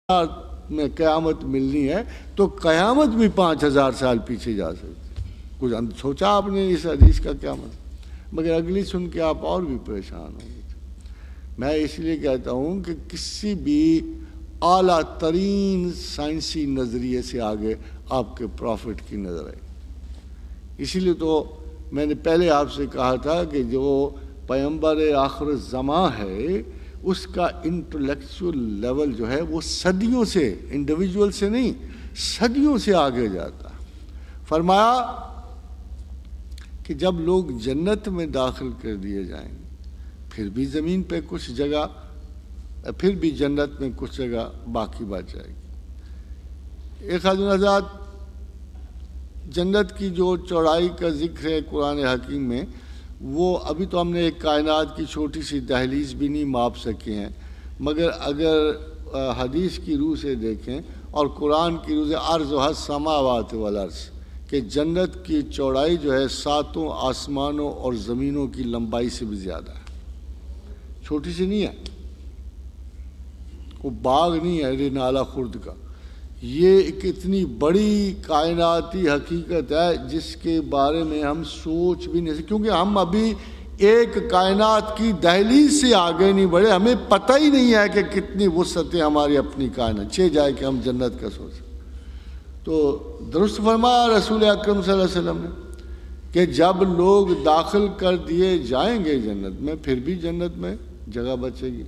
میں قیامت ملنی ہے تو قیامت بھی 5000 سال پیچھے جا سکتی. کچھ سوچا آپ نے اس حدیث کا کیا مطلب؟ مگر اگلی سن کے آپ اور بھی پریشان ہوں گے. میں اس لیے کہتا ہوں کہ کسی بھی اعلیٰ ترین سائنسی نظریے سے آگے آپ کے پروفٹ کی نظر آئی. اسی لیے تو میں نے پہلے آپ سے کہا تھا کہ جو پیغمبر آخر الزماں ہے اس کا انٹلیکچول لیول جو ہے وہ صدیوں سے، انڈیویجول سے نہیں، صدیوں سے آگے جاتا. فرمایا کہ جب لوگ جنت میں داخل کر دیے جائیں گے پھر بھی زمین پہ کچھ جگہ، پھر بھی جنت میں کچھ جگہ باقی بچ جائے گی. ایک خاتون حضرات، جنت کی جو چوڑائی کا ذکر ہے قرآن حکیم میں، وہ ابھی تو ہم نے ایک کائنات کی چھوٹی سی دہلیز بھی نہیں ماپ سکے ہیں، مگر اگر حدیث کی روح سے دیکھیں اور قرآن کی روح سے عرضها السماوات والارض کہ جنت کی چوڑائی جو ہے 7 آسمانوں اور زمینوں کی لمبائی سے بھی زیادہ ہے. چھوٹی سی نہیں ہے، وہ باغ نہیں ہے رینالہ خرد کا. یہ ایک اتنی بڑی کائناتی حقیقت ہے جس کے بارے میں ہم سوچ بھی نہیں سکتے، کیونکہ ہم ابھی ایک کائنات کی دہلیز سے آگے نہیں بڑھے. ہمیں پتہ ہی نہیں ہے کہ کتنی وسعتیں ہماری اپنی کائنات چھ جائے کہ ہم جنت کا سوچ. تو درست فرمایا رسول اکرم صلی اللہ علیہ وسلم نے کہ جب لوگ داخل کر دیے جائیں گے جنت میں پھر بھی جنت میں جگہ بچے گی.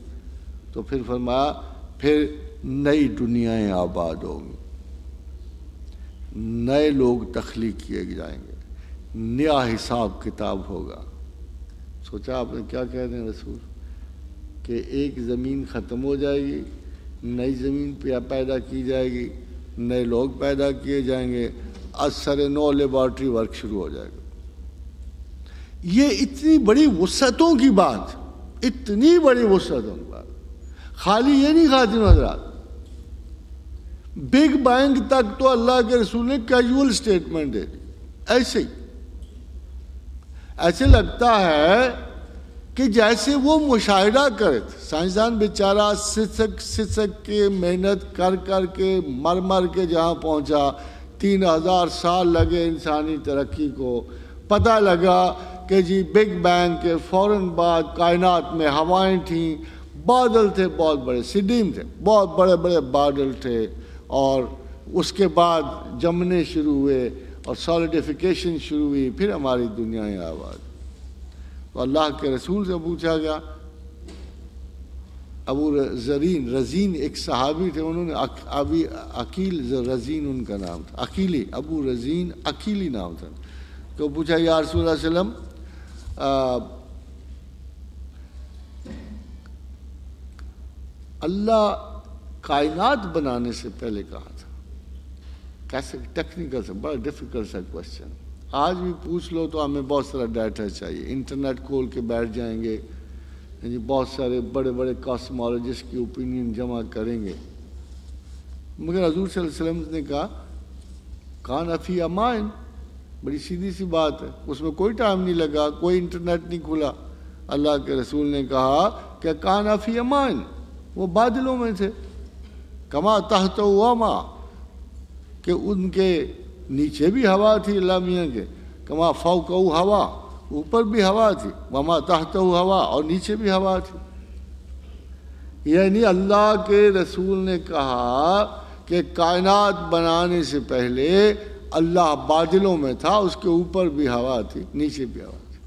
تو پھر فرمایا پھر نئی دنیایں آباد ہوں گی، نئے لوگ تخلیق کیے جائیں گے، نیا حساب کتاب ہوگا. سوچا آپ نے کیا کہہ رہے ہیں رسول کہ ایک زمین ختم ہو جائے گی، نئی زمین پہ پیدا کی جائے گی، نئے لوگ پیدا کیے جائیں گے، از سر نو لیبارٹری ورک شروع ہو جائے گا. یہ اتنی بڑی وسعتوں کی بات، اتنی بڑی وسعتوں کی بات. خالی یہ نہیں خاتون حضرات، بگ بینگ تک تو اللہ کے رسول نے کیجول سٹیٹمنٹ دے دی. ایسے لگتا ہے کہ جیسے وہ مشاہدہ کرے تھے. سائنسدان بیچارہ سسک کے محنت کر کر کے مر کے جہاں پہنچا، 3000 سال لگے انسانی ترقی کو. پتہ لگا کہ جی بگ بینگ کے فوراً بعد کائنات میں ہوائیں تھیں، بادل تھے، بہت بڑے سڈیم تھے، بہت بڑے بڑے بادل تھے، اور اس کے بعد جمنے شروع ہوئے اور سالیڈیفیکیشن شروع ہوئی، پھر ہماری دنیایں آباد. تو اللہ کے رسول سے پوچھا گیا. ابو رزین ایک صحابی تھے، انہوں نے عقیل رزین ان کا نام تھا، عقیلی، ابو رزین عقیلی نام تھا. تو پوچھا یا رسول اللہ صلی اللہ علیہ وسلم، اللہ کائنات بنانے سے پہلے کہا تھا؟ کیسے ٹیکنیکل سے بڑا ڈیفیکلٹ سا کوشچن. آج بھی پوچھ لو تو ہمیں بہت سارا ڈیٹا چاہیے، انٹرنیٹ کھول کے بیٹھ جائیں گے، بہت سارے بڑے بڑے کاسمولوجسٹ کی اوپینین جمع کریں گے. مگر حضور صلی اللہ علیہ وسلم نے کہا کان فی امائن، بڑی سیدھی سی بات ہے، اس میں کوئی ٹائم نہیں لگا، کوئی انٹرنیٹ نہیں کھلا. اللہ کے رسول نے کہا کہ کان فی امائن، وہ بادلوں میں تھے. کما تحت وما، کہ ان کے نیچے بھی ہوا تھی اللہ میاں کے. کما فوقہ ہوا، اوپر بھی ہوا تھی. وما تحت ہوا، اور نیچے بھی ہوا تھی. یعنی اللہ کے رسول نے کہا کہ کائنات بنانے سے پہلے اللہ بادلوں میں تھا، اس کے اوپر بھی ہوا تھی، نیچے بھی ہوا تھی.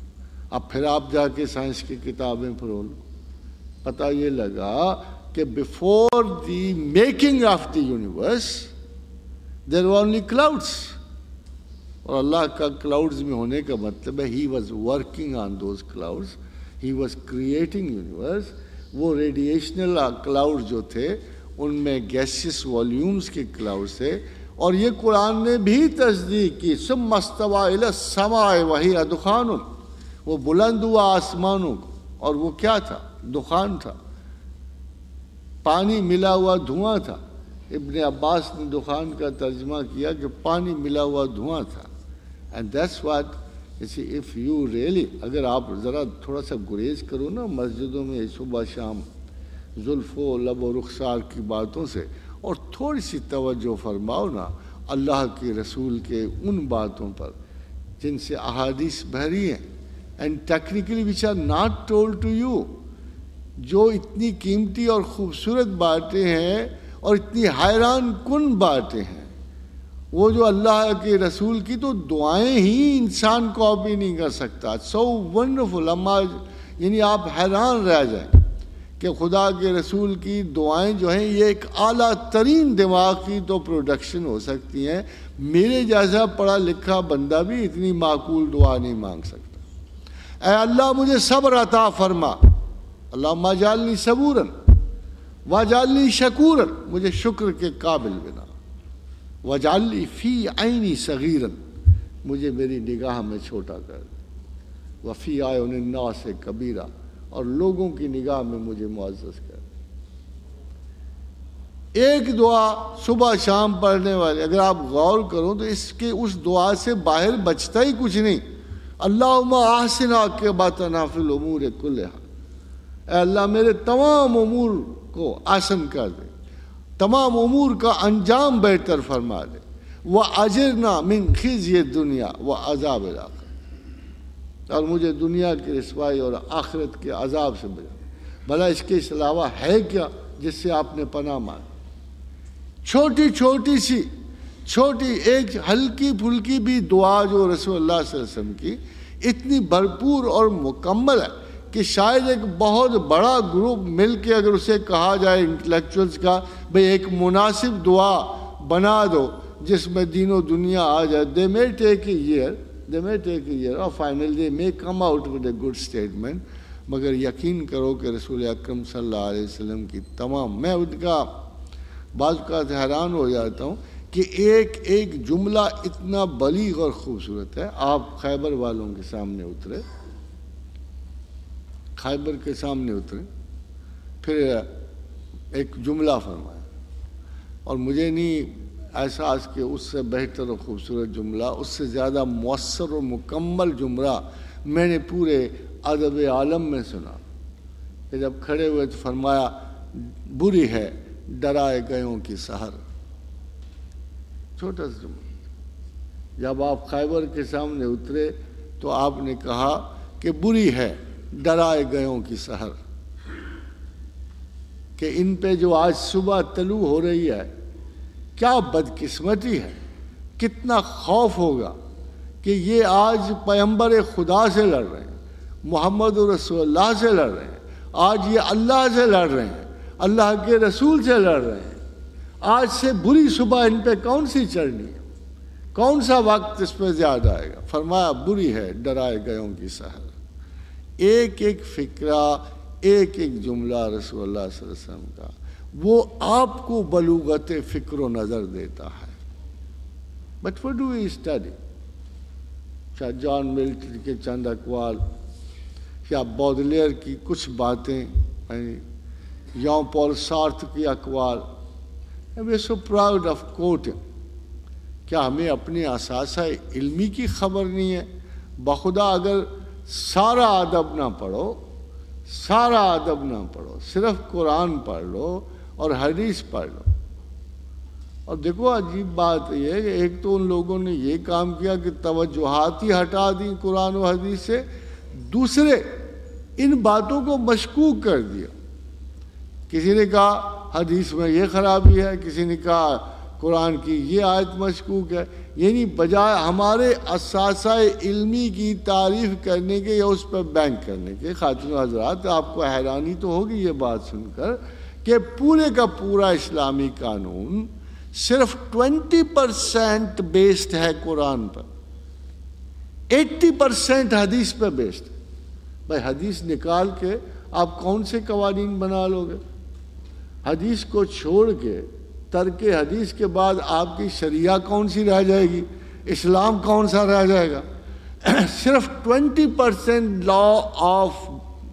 اب پھر آپ جا کے سائنس کی کتابیں پڑھو لو، پتہ یہ لگا کہ before the making of the universe there were only clouds. اور اللہ کا clouds میں ہونے کا مطلب ہے he was working on those clouds, he was creating universe. وہ ریڈیشنل clouds جو تھے ان میں gaseous volumes کے clouds تھے. اور یہ قرآن نے بھی تصدیق کی ثم استوى الى السماء وهي دخان، وہ بلند ہوا آسمانوں کو، اور وہ کیا تھا؟ دخان تھا، پانی ملا ہوا دھواں تھا. ابن عباس نے دخان کا ترجمہ کیا کہ پانی ملا ہوا دھواں تھا. And that's what if you really, اگر آپ ذرا تھوڑا سا گریز کرو نا مسجدوں میں صبح شام زلف و لب و رخسار کی باتوں سے، اور تھوڑی سی توجہ فرماؤ نا اللہ کے رسول کے ان باتوں پر جن سے احادیث بھری ہیں and technically which are not told to you, جو اتنی قیمتی اور خوبصورت باتیں ہیں اور اتنی حیران کن باتیں ہیں، وہ جو اللہ کے رسول کی تو دعائیں ہی انسان کاپی نہیں کر سکتا. So wonderful. یعنی آپ حیران رہ جائیں کہ خدا کے رسول کی دعائیں جو ہیں یہ ایک اعلیٰ ترین دماغ کی تو پروڈکشن ہو سکتی ہیں. میرے جیسا پڑھا لکھا بندہ بھی اتنی معقول دعا نہیں مانگ سکتا. اے اللہ مجھے صبر عطا فرما، اللہم اجعلنی صبورا واجعلنی شکورا، مجھے شکر کے قابل بنا، واجعلنی فی عینی صغیرا، مجھے میری نگاہ میں چھوٹا کر دے، وفی اعین الناس کبیرا، اور لوگوں کی نگاہ میں مجھے معزز کر. ایک دعا صبح شام پڑھنے والے اگر آپ غور کرو تو اس دعا سے باہر بچتا ہی کچھ نہیں. اللہم احسن عاقبتنا فی الامور کلہا، اے اللہ میرے تمام امور کو آسن کر دے، تمام امور کا انجام بہتر فرما دے. وَأَجِرْنَا مِنْ خِزْيِ الدُّنْيَا وَعَذَابِ الْآخِرَةِ، اور مجھے دنیا کی رسوائی اور آخرت کے عذاب سے بچا. بھلا اس کے علاوہ ہے کیا جس سے آپ نے پناہ مانگی؟ چھوٹی ایک ہلکی پھلکی بھی دعا جو رسول اللہ صلی اللہ علیہ وسلم کی اتنی بھرپور اور مکمل ہے کہ شاید ایک بہت بڑا گروپ مل کے اگر اسے کہا جائے انٹلیکچوئلز کا بھئی ایک مناسب دعا بنا دو جس میں دین و دنیا آ جائے، they may take a year or finally they may come out with a good statement. مگر یقین کرو کہ رسول اکرم صلی اللہ علیہ وسلم کی تمام، میں ان کا بعض اوقات حیران ہو جاتا ہوں کہ ایک جملہ اتنا بلیغ اور خوبصورت ہے. آپ خیبر والوں کے سامنے اترے، پھر ایک جملہ فرمایا، اور مجھے نہیں احساس کہ اس سے بہتر اور خوبصورت جملہ، اس سے زیادہ مؤثر اور مکمل جملہ میں نے پورے ادب عالم میں سنا. کہ جب کھڑے ہوئے تو فرمایا بری ہے ڈرائے گئوں کی سحر. چھوٹا سا جملہ. جب آپ خیبر کے سامنے اترے تو آپ نے کہا کہ بری ہے ڈرائے گئوں کی سحر، کہ ان پہ جو آج صبح طلوع ہو رہی ہے کیا بدقسمتی ہے، کتنا خوف ہوگا کہ یہ آج پیغمبر خدا سے لڑ رہے ہیں، محمد رسول اللہ سے لڑ رہے ہیں، آج یہ اللہ سے لڑ رہے ہیں، اللہ کے رسول سے لڑ رہے ہیں. آج سے بری صبح ان پہ کون سی چڑھنی ہے، کون سا وقت اس پہ زیادہ آئے گا؟ فرمایا بری ہے ڈرائے گئوں کی سحر. ایک فکرہ، ایک جملہ رسول اللہ صلی اللہ علیہ وسلم کا وہ آپ کو بلوغت فکر و نظر دیتا ہے. But what do we study؟ کیا جان ملٹن کے چند اقوال، یا بودلیر کی کچھ باتیں، یون پال سارتھ کی اقوال. We are so proud of quoting. کیا ہمیں اپنے اثاثہ علمی کی خبر نہیں ہے؟ بخدا اگر سارا ادب نہ پڑھو، صرف قرآن پڑھ لو اور حدیث پڑھ لو. اور دیکھو عجیب بات یہ ہے کہ ایک تو ان لوگوں نے یہ کام کیا کہ توجہات ہی ہٹا دیں قرآن و حدیث سے، دوسرے ان باتوں کو مشکوک کر دیا. کسی نے کہا حدیث میں یہ خرابی ہے، کسی نے کہا قرآن کی یہ آیت مشکوک ہے. یعنی بجائے ہمارے اثاثہ علمی کی تعریف کرنے کے یا اس پر بینک کرنے کے. خاتون حضرات آپ کو حیرانی تو ہوگی یہ بات سن کر کہ پورے کا پورا اسلامی قانون صرف 20% بیسڈ ہے قرآن پر، 80% حدیث پہ بیسڈ ہے. بھائی حدیث نکال کے آپ کون سے قوانین بنا لو گے؟ حدیث کو چھوڑ کے ترک حدیث کے بعد آپ کی شریعہ کون سی رہ جائے گی؟ اسلام کون سا رہ جائے گا؟ صرف 20% law of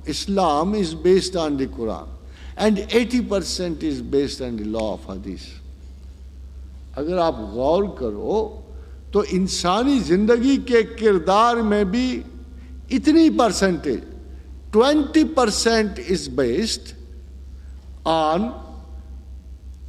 Islam is based on the Quran and 80% is based on the law of حدیث. اگر آپ غور کرو تو انسانی زندگی کے کردار میں بھی اتنی پرسنٹیج 20% is based on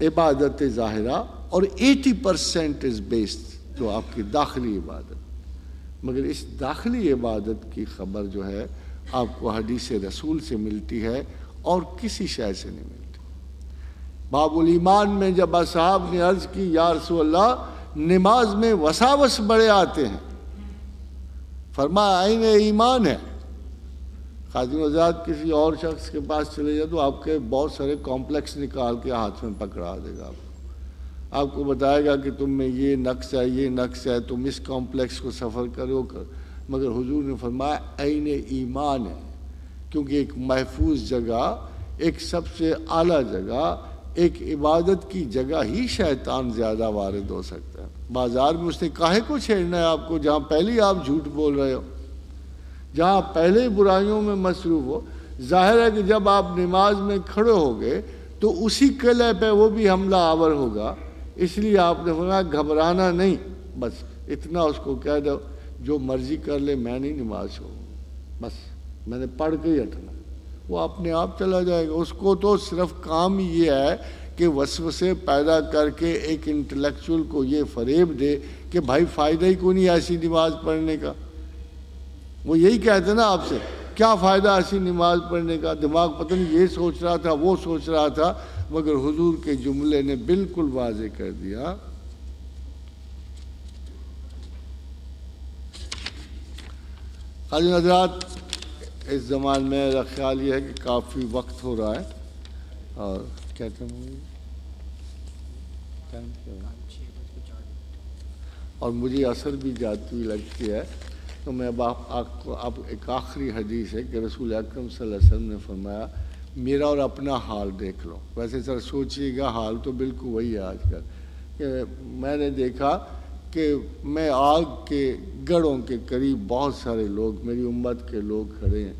عبادت ظاہرہ اور 80% از بیسڈ جو آپ کی داخلی عبادت. مگر اس داخلی عبادت کی خبر جو ہے آپ کو حدیث رسول سے ملتی ہے اور کسی شے سے نہیں ملتی. باب الایمان میں جب اصحاب نے عرض کی یا رسول اللہ نماز میں وساوس بڑے آتے ہیں، فرمایا عین ایمان ہے. خادم حضرات کسی اور شخص کے پاس چلے جائے تو آپ کے بہت سارے کمپلیکس نکال کے ہاتھ میں پکڑا دے گا. آپ کو بتائے گا کہ تم میں یہ نقص ہے، یہ نقص ہے، تم اس کمپلیکس کو سفر کرو. مگر حضور نے فرمایا عین ایمان ہے، کیونکہ ایک محفوظ جگہ، ایک سب سے اعلیٰ جگہ، ایک عبادت کی جگہ ہی شیطان زیادہ وارد ہو سکتا ہے. بازار میں اس نے کاہے کو چھیڑنا ہے آپ کو، جہاں پہلے آپ جھوٹ بول رہے ہو، جہاں پہلے برائیوں میں مصروف ہو. ظاہر ہے کہ جب آپ نماز میں کھڑے ہو گئے تو اسی قلعے پہ وہ بھی حملہ آور ہوگا. اس لیے آپ نے فرمایا گھبرانا نہیں، بس اتنا اس کو کہہ دو جو مرضی کر لے، میں نہیں نماز چھوڑوں، بس میں نے پڑھ کے ہی ہٹنا. وہ اپنے آپ چلا جائے گا. اس کو تو صرف کام یہ ہے کہ وسوسے پیدا کر کے ایک انٹلیکچوئل کو یہ فریب دے کہ بھائی فائدہ ہی کوئی نہیں ایسی نماز پڑھنے کا. وہ یہی کہتے نا آپ سے، کیا فائدہ ایسی نماز پڑھنے کا، دماغ پتہ نہیں یہ سوچ رہا تھا وہ سوچ رہا تھا. مگر حضور کے جملے نے بالکل واضح کر دیا. حاضرین حضرات، اس زمان میں میرا خیال یہ ہے کہ کافی وقت ہو رہا ہے اور کیا اور مجھے اثر بھی جاتی ہوئی لگتی ہے. تو میں اب ایک آخری حدیث ہے کہ رسول اکرم صلی اللہ علیہ وسلم نے فرمایا میرا اور اپنا حال دیکھ لو. ویسے سر سوچئے گا حال تو بالکل وہی ہے آج کل کہ میں نے دیکھا کہ میں آگ کے گڑھوں کے قریب بہت سارے لوگ میری امت کے لوگ کھڑے ہیں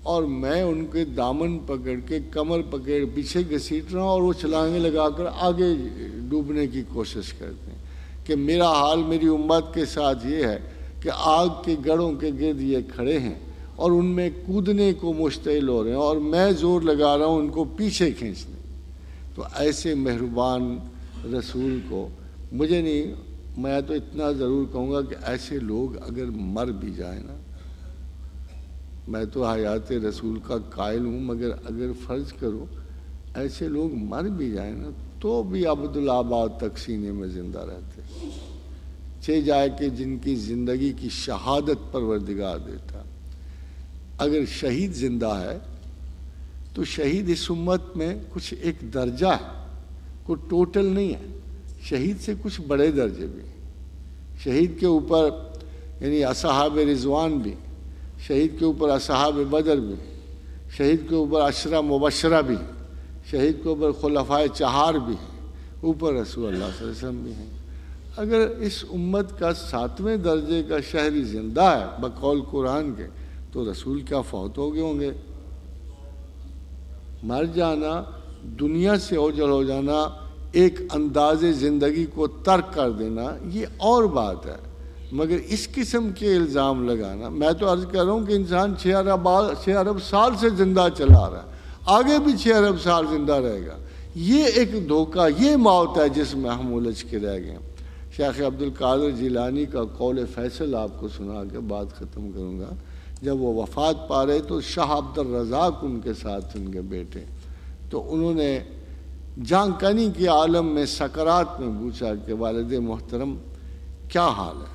اور میں ان کے دامن پکڑ کے کمر پکڑ پیچھے گھسیٹ رہا ہوں اور وہ چھلانگیں لگا کر آگے ڈوبنے کی کوشش کرتے ہیں. کہ میرا حال میری امت کے ساتھ یہ ہے کہ آگ کے گڑھوں کے گرد یہ کھڑے ہیں اور ان میں کودنے کو مشتعل ہو رہے ہیں اور میں زور لگا رہا ہوں ان کو پیچھے کھینچنے. تو ایسے مہربان رسول کو مجھے نہیں، میں تو اتنا ضرور کہوں گا کہ ایسے لوگ اگر مر بھی جائیں نا، میں تو حیات رسول کا قائل ہوں، مگر اگر فرض کرو ایسے لوگ مر بھی جائیں نا تو بھی عبدالآباد تک سینے میں زندہ رہتے. چھ جائے کہ جن کی زندگی کی شہادت پروردگار دیتا. اگر شہید زندہ ہے تو شہید اس امت میں کچھ ایک درجہ ہے، کوئی ٹوٹل نہیں ہے. شہید سے کچھ بڑے درجے بھی. شہید کے اوپر یعنی اصحاب رضوان بھی، شہید کے اوپر اصحاب بدر بھی، شہید کے اوپر عشرہ مبشرہ بھی، شہید کے اوپر خلفائے چہار بھی ہیں، اوپر رسول اللہ صلی اللہ علیہ وسلم بھی ہیں. اگر اس امت کا 7ویں درجے کا شہری زندہ ہے بقول قرآن کے تو رسول کیا فوت ہو گئے ہوں گے. مر جانا، دنیا سے اوجھل ہو جانا، ایک انداز زندگی کو ترک کر دینا یہ اور بات ہے. مگر اس قسم کے الزام لگانا، میں تو عرض کر رہا ہوں کہ انسان 6 ارب سال سے زندہ چلا رہا ہے، آگے بھی 6 ارب سال زندہ رہے گا. یہ ایک دھوکہ، یہ موت ہے جس میں ہم الجھ کے رہ گئے. شیخ عبدالقادر جیلانی کا قول فیصل آپ کو سنا کے بات ختم کروں گا. جب وہ وفات پا رہے تو شاہ عبد الرزاق ان کے ساتھ ان کے بیٹے، تو انہوں نے جان کنی کے عالم میں سکرات میں پوچھا کہ والد محترم کیا حال ہے؟